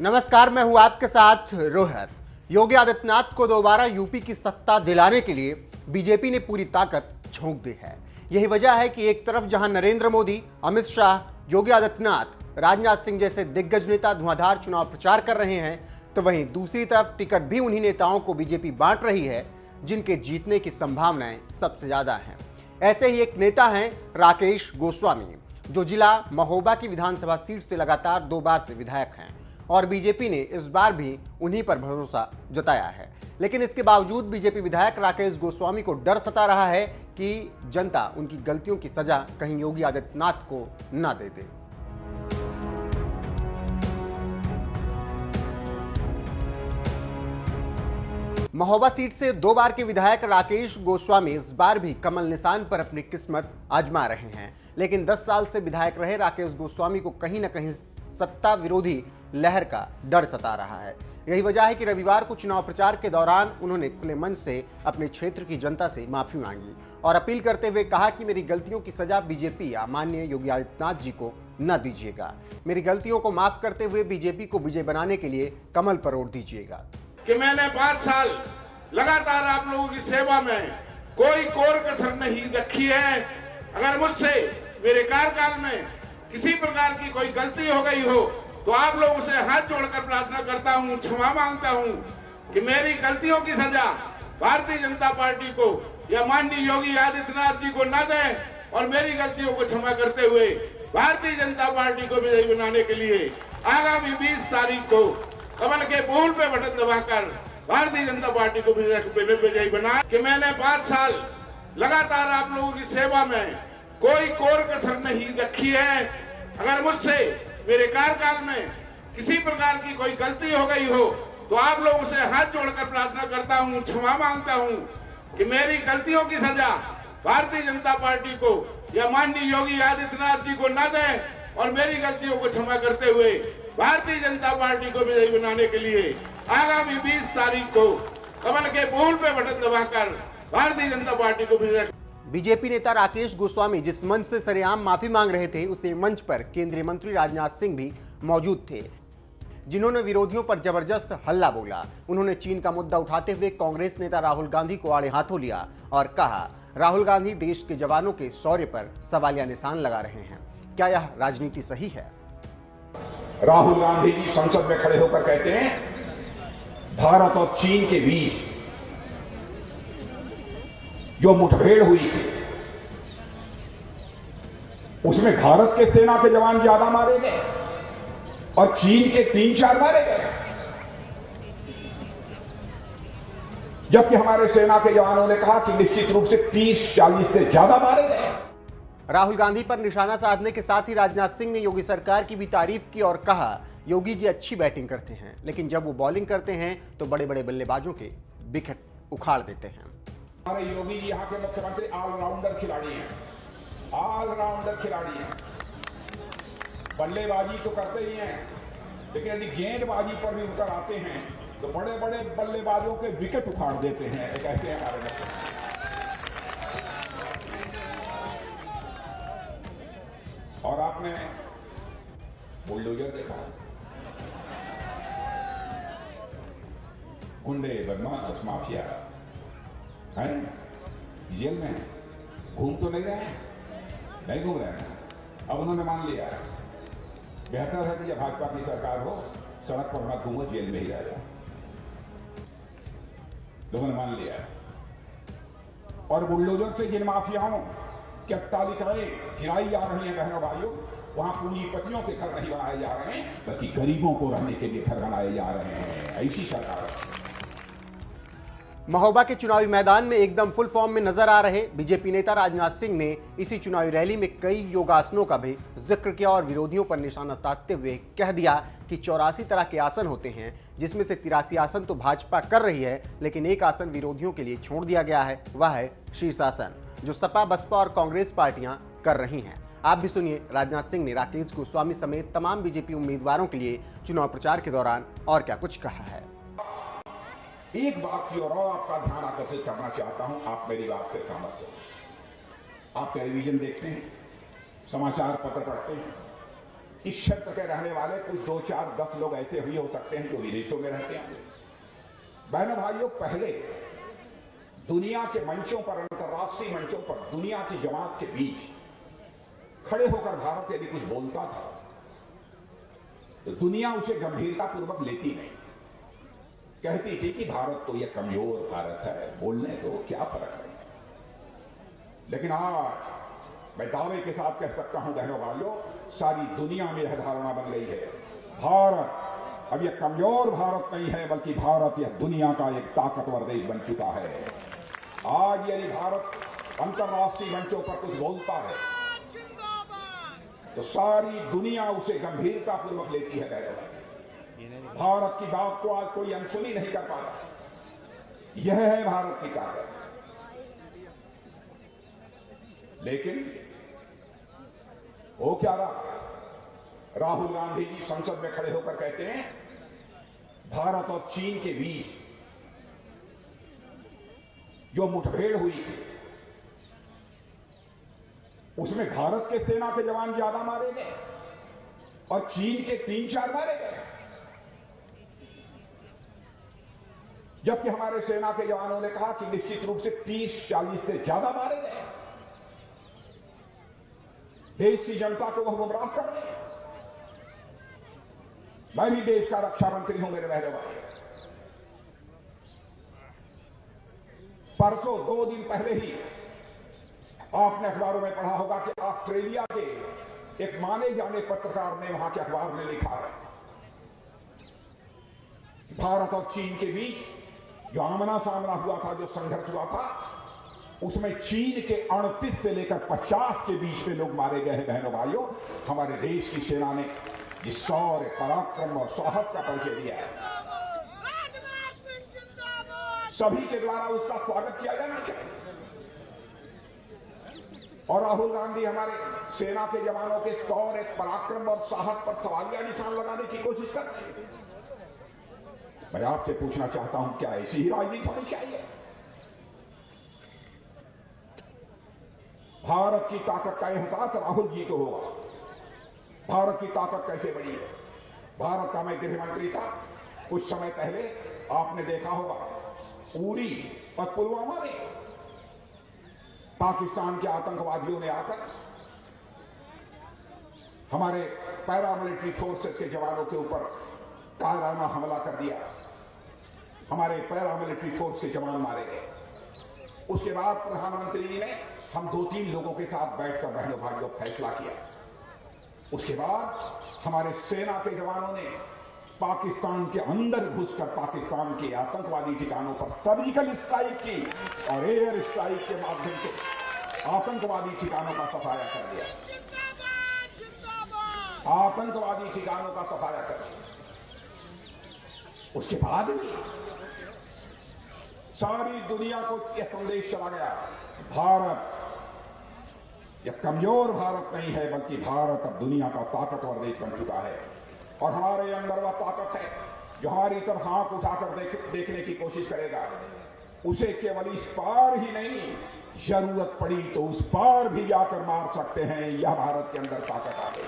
नमस्कार, मैं हूं आपके साथ रोहित। योगी आदित्यनाथ को दोबारा यूपी की सत्ता दिलाने के लिए बीजेपी ने पूरी ताकत झोंक दी है। यही वजह है कि एक तरफ जहां नरेंद्र मोदी, अमित शाह, योगी आदित्यनाथ, राजनाथ सिंह जैसे दिग्गज नेता धुआंधार चुनाव प्रचार कर रहे हैं, तो वहीं दूसरी तरफ टिकट भी उन्हीं नेताओं को बीजेपी बांट रही है जिनके जीतने की संभावनाएं सबसे ज्यादा हैं। ऐसे ही एक नेता हैं राकेश गोस्वामी, जो जिला महोबा की विधानसभा सीट से लगातार 2 बार से विधायक हैं और बीजेपी ने इस बार भी उन्हीं पर भरोसा जताया है। लेकिन इसके बावजूद बीजेपी विधायक राकेश गोस्वामी को डर सता रहा है कि जनता उनकी गलतियों की सजा कहीं योगी आदित्यनाथ को न दे दे। महोबा सीट से 2 बार के विधायक राकेश गोस्वामी इस बार भी कमल निशान पर अपनी किस्मत आजमा रहे हैं। लेकिन 10 साल से विधायक रहे राकेश गोस्वामी को कहीं न कहीं सत्ता विरोधी लहर का डर सता रहा है। यही वजह है कि रविवार को चुनाव प्रचार के दौरान उन्होंने खुले मन से अपने क्षेत्र की जनता से माफी मांगी और अपील करते हुए कहा कि मेरी गलतियों की सजा बीजेपी या माननीय योगी आदित्यनाथ जी को न दीजिएगा। मेरी गलतियों को माफ करते हुए बीजेपी को विजय बनाने के लिए कमल पर वोट दीजिएगा। कि मैंने 5 साल लगातार आप लोगों की सेवा में कोई कोर कसर नहीं रखी है। अगर मुझसे मेरे कार्यकाल में किसी प्रकार की कोई गलती हो गई हो तो आप लोगों से हाथ जोड़कर प्रार्थना करता हूं, क्षमा मांगता हूं कि मेरी गलतियों की सजा भारतीय जनता पार्टी को या माननीय योगी आदित्यनाथ जी को न दें और मेरी गलतियों को क्षमा करते हुए भारतीय जनता पार्टी को विजयी बनाने के लिए आगामी 20 तारीख को कमल के फूल पे बटन दबाकर भारतीय जनता पार्टी को विजयी बना। कि मैंने 5 साल लगातार आप लोगों की सेवा में कोई कोर कसर नहीं रखी है। अगर मुझसे मेरे कार्यकाल में किसी प्रकार की कोई गलती हो गई हो तो आप लोगों से हाथ जोड़कर प्रार्थना करता हूं, क्षमा मांगता हूं कि मेरी गलतियों की सजा भारतीय जनता पार्टी को या माननीय योगी आदित्यनाथ जी को न दें और मेरी गलतियों को क्षमा करते हुए भारतीय जनता पार्टी को विजयी बनाने के लिए आगामी 20 तारीख को कमल के फूल पे बटन दबाकर भारतीय जनता पार्टी को विजयी। बीजेपी नेता राकेश गोस्वामी जिस मंच से सरेआम माफी मांग रहे थे, उसी मंच पर केंद्रीय मंत्री राजनाथ सिंह भी मौजूद थे, जिन्होंने विरोधियों पर जबरदस्त हल्ला बोला। उन्होंने चीन का मुद्दा उठाते हुए कांग्रेस नेता राहुल गांधी को आड़े हाथों लिया और कहा, राहुल गांधी देश के जवानों के शौर्य पर सवालिया निशान लगा रहे हैं। क्या यह राजनीति सही है? राहुल गांधी जी संसद में खड़े होकर कहते हैं भारत और चीन के बीच जो मुठभेड़ हुई थी उसमें भारत के सेना के जवान ज्यादा मारे गए और चीन के 3-4 मारे गए, जबकि हमारे सेना के जवानों ने कहा कि निश्चित रूप से 30-40 से ज्यादा मारे गए। राहुल गांधी पर निशाना साधने के साथ ही राजनाथ सिंह ने योगी सरकार की भी तारीफ की और कहा, योगी जी अच्छी बैटिंग करते हैं, लेकिन जब वो बॉलिंग करते हैं तो बड़े बड़े बल्लेबाजों के विकेट उखाड़ देते हैं। हमारे योगी जी यहाँ के मुख्यमंत्री ऑलराउंडर खिलाड़ी हैं, ऑलराउंडर खिलाड़ी हैं। बल्लेबाजी तो करते ही हैं, लेकिन यदि गेंदबाजी पर भी उतर आते हैं तो बड़े बड़े बल्लेबाजों के विकेट उखाड़ देते हैं। एक ऐसे हमारे मुख्यमंत्री। और आपने बुलडोजर देखा, गुंडे, बदमाश, माफिया हैं जेल में, घूम तो नहीं रहे हैं, नहीं घूम रहे हैं। अब उन्होंने मान लिया बेहतर है कि जब भाजपा की सरकार हो सड़क पर मत घूमो, जेल में ही रह जाओ। लोगों ने मान लिया। और बुलडोजर से जिन माफियाओं की अट्टालिकाएं गिराई जा रही हैं बहनों भाइयों, वहां पूंजीपतियों के घर नहीं बनाए जा रहे हैं, बल्कि गरीबों को रहने के लिए घर बनाए जा रहे हैं। ऐसी सरकार है। महोबा के चुनावी मैदान में एकदम फुल फॉर्म में नजर आ रहे बीजेपी नेता राजनाथ सिंह ने इसी चुनावी रैली में कई योगासनों का भी जिक्र किया और विरोधियों पर निशाना साधते हुए कह दिया कि 84 तरह के आसन होते हैं, जिसमें से 83 आसन तो भाजपा कर रही है, लेकिन एक आसन विरोधियों के लिए छोड़ दिया गया है, वह है शीर्षासन, जो सपा, बसपा और कांग्रेस पार्टियां कर रही हैं। आप भी सुनिए राजनाथ सिंह ने राकेश गोस्वामी समेत तमाम बीजेपी उम्मीदवारों के लिए चुनाव प्रचार के दौरान और क्या कुछ कहा है। एक बात की और आपका ध्यान आकर्षित करना चाहता हूं, आप मेरी बात से सहमत हो। आप टेलीविजन देखते हैं, समाचार पत्र पढ़ते हैं, इस क्षेत्र के रहने वाले कुछ 2, 4, 10 लोग ऐसे भी हो सकते हैं जो विदेशों में रहते हैं। बहनों भाइयों, पहले दुनिया के मंचों पर, अंतर्राष्ट्रीय मंचों पर दुनिया की जमात के बीच खड़े होकर भारत यदि कुछ बोलता था तो दुनिया उसे गंभीरतापूर्वक लेती नहीं, कहती थी कि भारत तो यह कमजोर भारत है, बोलने दो, क्या फर्क है। लेकिन आज मैं दावे के साथ कह सकता हूं बहनों भाइयों, सारी दुनिया में यह धारणा बन गई है, भारत अब यह कमजोर भारत नहीं है, बल्कि भारत यह दुनिया का एक ताकतवर देश बन चुका है। आज यदि भारत अंतर्राष्ट्रीय मंचों पर कुछ बोलता है तो सारी दुनिया उसे गंभीरतापूर्वक लेती है। भारत की बात को आज कोई अनसुनी नहीं कर पा रहा। यह है भारत की ताकत। लेकिन वो क्या रहा, राहुल गांधी जी संसद में खड़े होकर कहते हैं भारत और चीन के बीच जो मुठभेड़ हुई थी उसमें भारत के सेना के जवान ज्यादा मारे गए और चीन के 3-4 मारे गए, जबकि हमारे सेना के जवानों ने कहा कि निश्चित रूप से 30-40 से ज्यादा मारे गए। देश की जनता को वह गुमराह कर रहे हैं। मैं भी देश का रक्षा मंत्री हूं मेरे बहनों भाई। परसों 2 दिन पहले ही आपने अखबारों में पढ़ा होगा कि ऑस्ट्रेलिया के एक माने जाने पत्रकार ने वहां के अखबार में लिखा है भारत और चीन के बीच जो आमना सामना हुआ था, जो संघर्ष हुआ था, उसमें चीन के 38 से लेकर 50 के बीच में लोग मारे गए हैं। बहनों भाइयों, हमारे देश की सेना ने जिस शौर्य, पराक्रम और साहस का परिचय दिया है, सभी के द्वारा उसका स्वागत किया जाना चाहिए। और राहुल गांधी हमारे सेना के जवानों के शौर्य, पराक्रम और साहस पर सवालिया निशान लगाने की कोशिश कर रहे हैं। मैं आपसे पूछना चाहता हूं, क्या ऐसी ही राजनीति होनी चाहिए? भारत की ताकत का एहसास राहुल जी को होगा। भारत की ताकत कैसे बढ़ी है? भारत का मैं गृह मंत्री था, कुछ समय पहले आपने देखा होगा उरी और पुलवामा में पाकिस्तान के आतंकवादियों ने आकर हमारे पैरामिलिट्री फोर्सेस के जवानों के ऊपर कायराना हमला कर दिया। हमारे पैरामिलिट्री फोर्स के जवान मारे गए। उसके बाद प्रधानमंत्री जी ने हम 2-3 लोगों के साथ बैठकर बहनों भाइयों फैसला किया। उसके बाद हमारे सेना के जवानों ने पाकिस्तान के अंदर घुसकर पाकिस्तान के आतंकवादी ठिकानों पर सर्जिकल स्ट्राइक की और एयर स्ट्राइक के माध्यम से आतंकवादी ठिकानों का सफाया कर दिया। आतंकवादी ठिकानों का सफाया कर दिया। उसके बाद सारी दुनिया को यह संदेश चला गया, भारत यह कमजोर भारत नहीं है, बल्कि भारत अब दुनिया का ताकतवर देश बन चुका है। और हमारे अंदर वह ताकत है जो हमारी तरफ आंख उठाकर देखने की कोशिश करेगा। उसे केवल इस पार ही नहीं, जरूरत पड़ी तो उस पार भी जाकर मार सकते हैं। यह भारत के अंदर ताकत आ गई।